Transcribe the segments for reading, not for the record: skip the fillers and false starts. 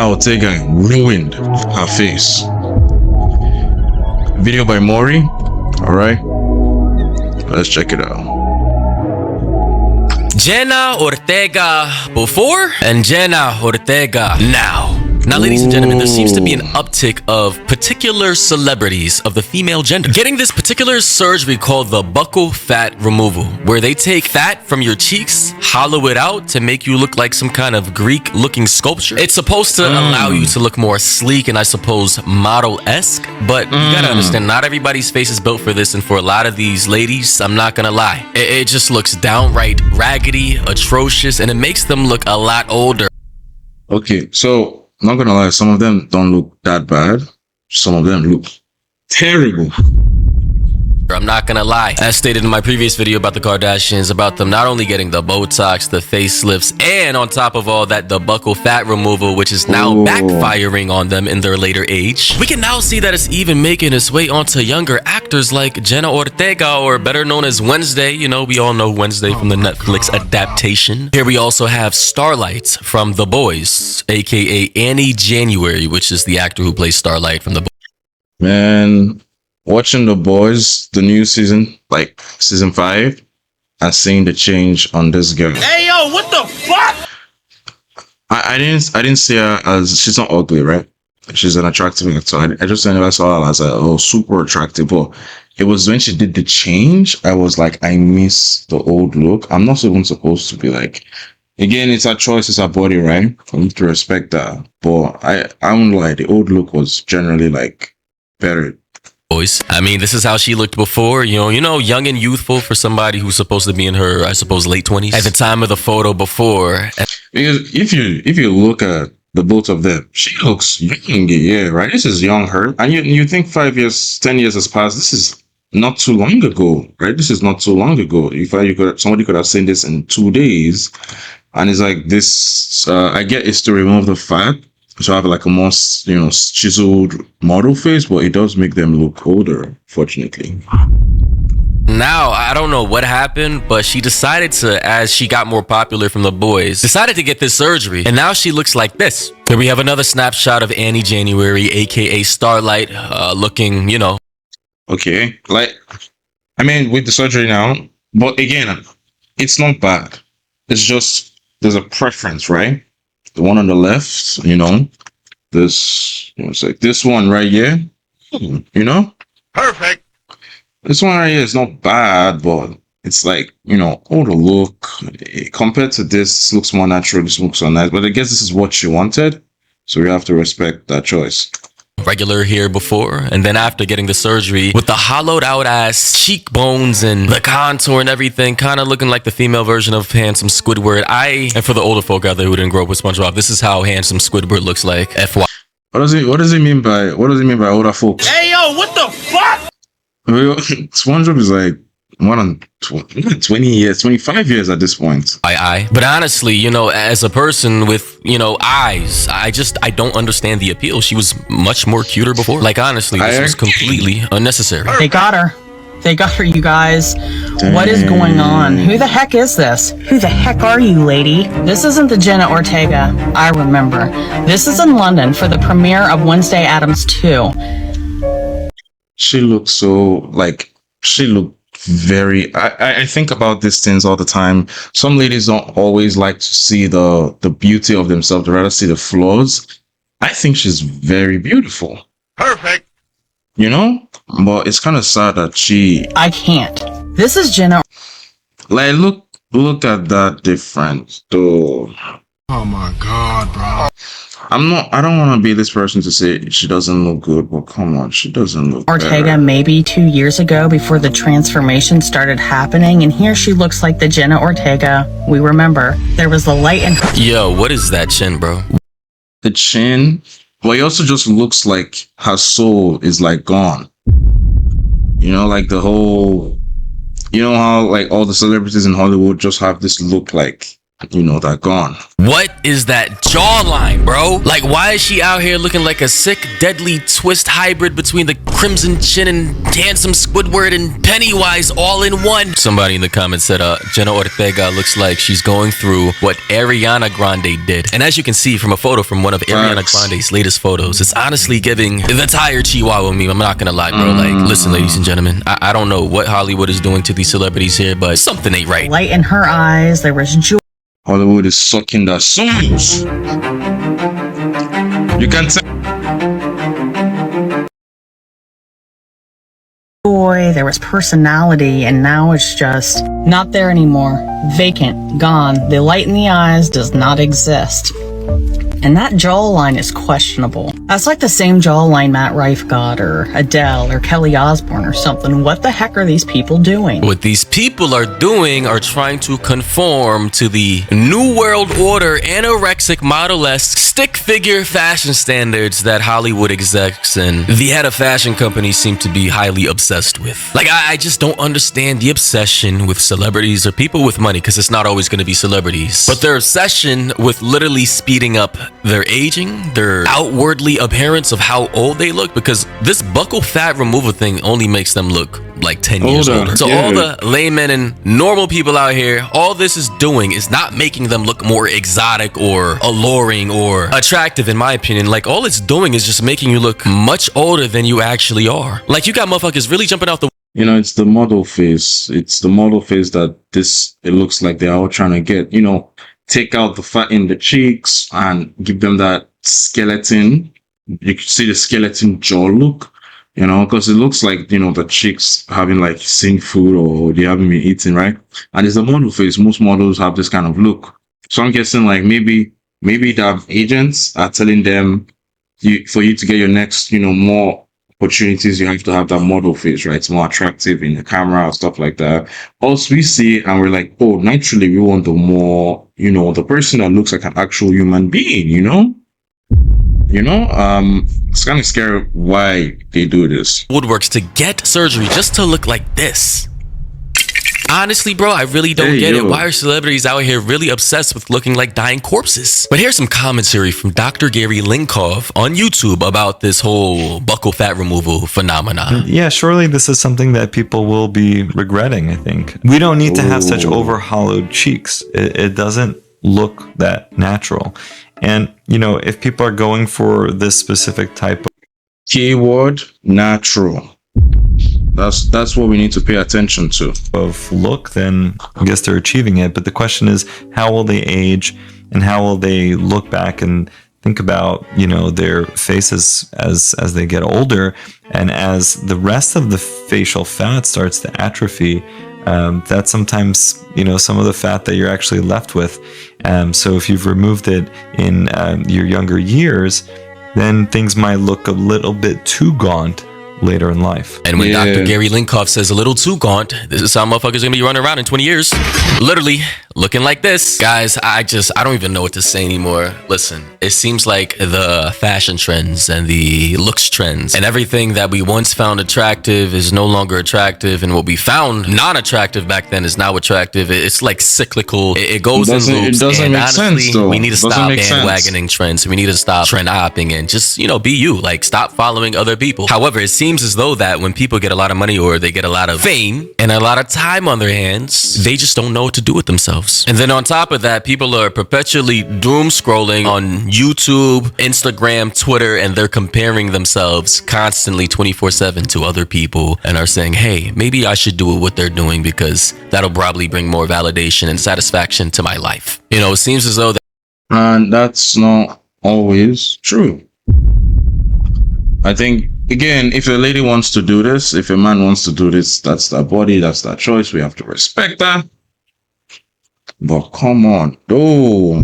Jenna Ortega ruined her face. Video by Maury. Alright. Let's check it out. Jenna Ortega before and Jenna Ortega now. Now, ladies and gentlemen, there seems to be an uptick of particular celebrities of the female gender getting this particular surgery called the buccal fat removal, where they take fat from your cheeks, hollow it out to make you look like some kind of Greek-looking sculpture. It's supposed to allow you to look more sleek and I suppose model-esque, but you gotta understand, not everybody's face is built for this, and for a lot of these ladies, I'm not gonna lie, it just looks downright raggedy, atrocious, and it makes them look a lot older. Okay, so I'm not gonna lie, some of them don't look that bad. Some of them look terrible. I'm not gonna lie. As stated in my previous video about the Kardashians, about them not only getting the Botox, the facelifts, and on top of all that, the buccal fat removal, which is now backfiring on them in their later age. We can now see that it's even making its way onto younger actors like Jenna Ortega, or better known as Wednesday. You know, we all know Wednesday from the Netflix adaptation. Here we also have Starlight from The Boys, aka Annie January, which is the actor who plays Starlight from The Boys. Man, watching The Boys, the new season, like season 5, and seeing the change on this girl. Hey yo, what the fuck? I didn't see her as, she's not ugly, right? She's an attractive actor. I just never saw her as super attractive. But it was when she did the change, I was like, I miss the old look. I'm not even supposed to be like, again, it's her choice, it's her body, right? I need to respect that. But I won't lie, the old look was generally like better. Boys. I mean, this is how she looked before, you know, young and youthful for somebody who's supposed to be in her, I suppose, late 20s at the time of the photo before. Because if you look at the both of them, she looks young, yeah, right? This is young her, and you think 5 years, 10 years has passed. This is not too long ago, right? This is not too long ago. Somebody could have seen this in 2 days, and it's like this. I get it's to remove the fat. So I have like a more, chiseled model face, but it does make them look older, fortunately. Now, I don't know what happened, but she decided to, as she got more popular from The Boys, decided to get this surgery. And now she looks like this. Here we have another snapshot of Annie January, aka Starlight, looking, Okay, like, I mean, with the surgery now, but again, it's not bad. It's just, there's a preference, right? The one on the left, this, it's like this one right here, Perfect. This one right here is not bad, but it's like, older look. Compared to this looks more natural, this looks so nice. But I guess this is what she wanted, so we have to respect that choice. Regular here before, and then after getting the surgery with the hollowed out ass cheekbones and the contour and everything, kind of looking like the female version of handsome Squidward. And for the older folk out there who didn't grow up with SpongeBob, this is how handsome Squidward looks like. FY. What does he mean by older folks? Hey yo, what the fuck? SpongeBob is like more than 20 years, 25 years at this point. But honestly, as a person with, eyes, I don't understand the appeal. She was much more cuter before. Like, honestly, this was completely unnecessary. They got her. They got her, you guys. Damn. What is going on? Who the heck is this? Who the heck are you, lady? This isn't the Jenna Ortega I remember. This is in London for the premiere of Wednesday Addams 2. She looked very, I think about these things all the time. Some ladies don't always like to see the beauty of themselves, they rather see the flaws. I think she's very beautiful. Perfect. But it's kind of sad that I can't. This is Jenna. Like, look at that difference, though. Oh my god, bro. I don't want to be this person to say she doesn't look good, but come on, she doesn't look Ortega better. Maybe 2 years ago before the transformation started happening, and here she looks like the Jenna Ortega we remember. There was the light in her. Yo, what is that chin, bro? The chin, well, it also just looks like her soul is like gone. Like the whole, how like all the celebrities in Hollywood just have this look like they're gone. What is that jawline, bro? Like, why is she out here looking like a sick, deadly twist hybrid between the Crimson Chin and handsome Squidward and Pennywise all in one? Somebody in the comments said, Jenna Ortega looks like she's going through what Ariana Grande did. And as you can see from a photo from one of Ariana Grande's latest photos, it's honestly giving the tired Chihuahua meme. I'm not gonna lie, bro. Like, listen, ladies and gentlemen, I don't know what Hollywood is doing to these celebrities here, but something ain't right. Light in her eyes, there was joy. Hollywood is sucking their souls. You can tell. There was personality, and now it's just not there anymore. Vacant, gone. The light in the eyes does not exist. And that jawline is questionable. That's like the same jawline Matt Rife got, or Adele, or Kelly Osbourne, or something. What the heck are these people doing? What these people are doing are trying to conform to the New World Order anorexic model-esque stick figure fashion standards that Hollywood execs and the head of fashion companies seem to be highly obsessed with. Like, I just don't understand the obsession with celebrities or people with money, because it's not always going to be celebrities, but their obsession with literally speeding up their aging, their outwardly appearance of how old they look, because this buccal fat removal thing only makes them look like 10 years older. So all the laymen and normal people out here, all this is doing is not making them look more exotic or alluring or attractive, in my opinion. Like, all it's doing is just making you look much older than you actually are. Like, you got motherfuckers really jumping out the it's the model face. It's the model face that it looks like they're all trying to get, take out the fat in the cheeks and give them that skeleton. You can see the skeleton jaw look, because it looks like, the cheeks having like seen food or they haven't been eating, right? And it's the model face. Most models have this kind of look. So I'm guessing like maybe the agents are telling them for you to get your next, more opportunities, you have to have that model face, right? It's more attractive in the camera or stuff like that. Also, we see it and we're like, oh, naturally, we want the more, the person that looks like an actual human being, it's kind of scary why they do this. woodworks to get surgery just to look like this. Honestly, bro, I really don't get it. Why are celebrities out here really obsessed with looking like dying corpses? But here's some commentary from Dr. Gary Linkov on YouTube about this whole buccal fat removal phenomenon. Yeah, surely this is something that people will be regretting, I think. We don't need to have such over-hollowed cheeks. It doesn't look that natural. And, if people are going for this specific type of keyword, natural. That's what we need to pay attention to. Of look, then I guess they're achieving it. But the question is, how will they age and how will they look back and think about, their faces as they get older, and as the rest of the facial fat starts to atrophy. That's sometimes, some of the fat that you're actually left with. So if you've removed it in your younger years, then things might look a little bit too gaunt later in life. And when Dr. Gary Linkov says a little too gaunt, this is how motherfuckers gonna be running around in 20 years. Literally looking like this. Guys, I don't even know what to say anymore. Listen, it seems like the fashion trends and the looks trends and everything that we once found attractive is no longer attractive, and what we found non-attractive back then is now attractive. It's like cyclical. It goes in loops. It doesn't and make honestly, sense, though. we need to stop Doesn't make sense. bandwagoning trends. We need to stop trend hopping and just, be you. Like, stop following other people. However, it seems as though that when people get a lot of money or they get a lot of fame and a lot of time on their hands, they just don't know what to do with themselves. And then on top of that, people are perpetually doom scrolling on YouTube, Instagram, Twitter, and they're comparing themselves constantly 24/7 to other people and are saying, hey, maybe I should do what they're doing because that'll probably bring more validation and satisfaction to my life. It seems as though that. And that's not always true. I think, again, if a lady wants to do this, if a man wants to do this, that's their body, that's their choice. We have to respect that. But come on, though.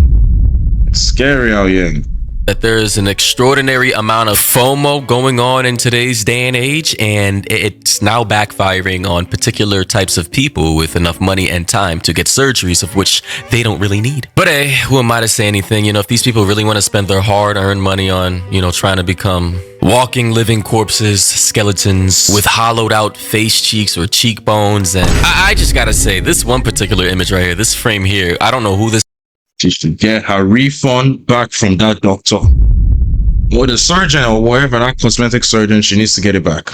It's scary out here. That there is an extraordinary amount of FOMO going on in today's day and age, and it's now backfiring on particular types of people with enough money and time to get surgeries of which they don't really need. But hey, who am I to say anything? If these people really want to spend their hard-earned money on, trying to become walking, living corpses, skeletons with hollowed out face cheeks or cheekbones, and I just gotta say, this one particular image right here, this frame here, I don't know who this She should get her refund back from that doctor. Or the surgeon or whatever, that cosmetic surgeon, she needs to get it back.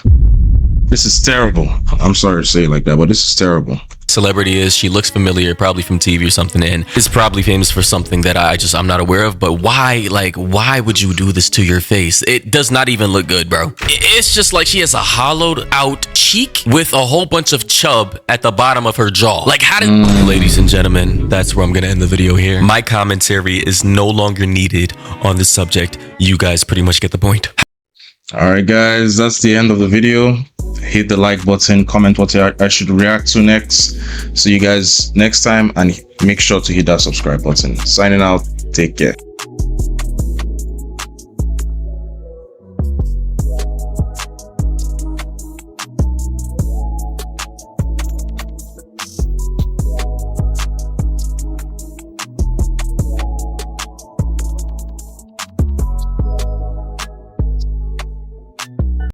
This is terrible. I'm sorry to say it like that, but this is terrible. Celebrity is. She looks familiar, probably from TV or something, and is probably famous for something that I'm not aware of. But why would you do this to your face? It does not even look good, bro. It's just like she has a hollowed out cheek with a whole bunch of chub at the bottom of her jaw. Like, how did... Ladies and gentlemen, that's where I'm gonna end the video here. My commentary is no longer needed on this subject. You guys pretty much get the point. All right, guys, that's the end of the video. Hit the like button, comment what I should react to next. See you guys next time, and make sure to hit that subscribe button. Signing out. Take care.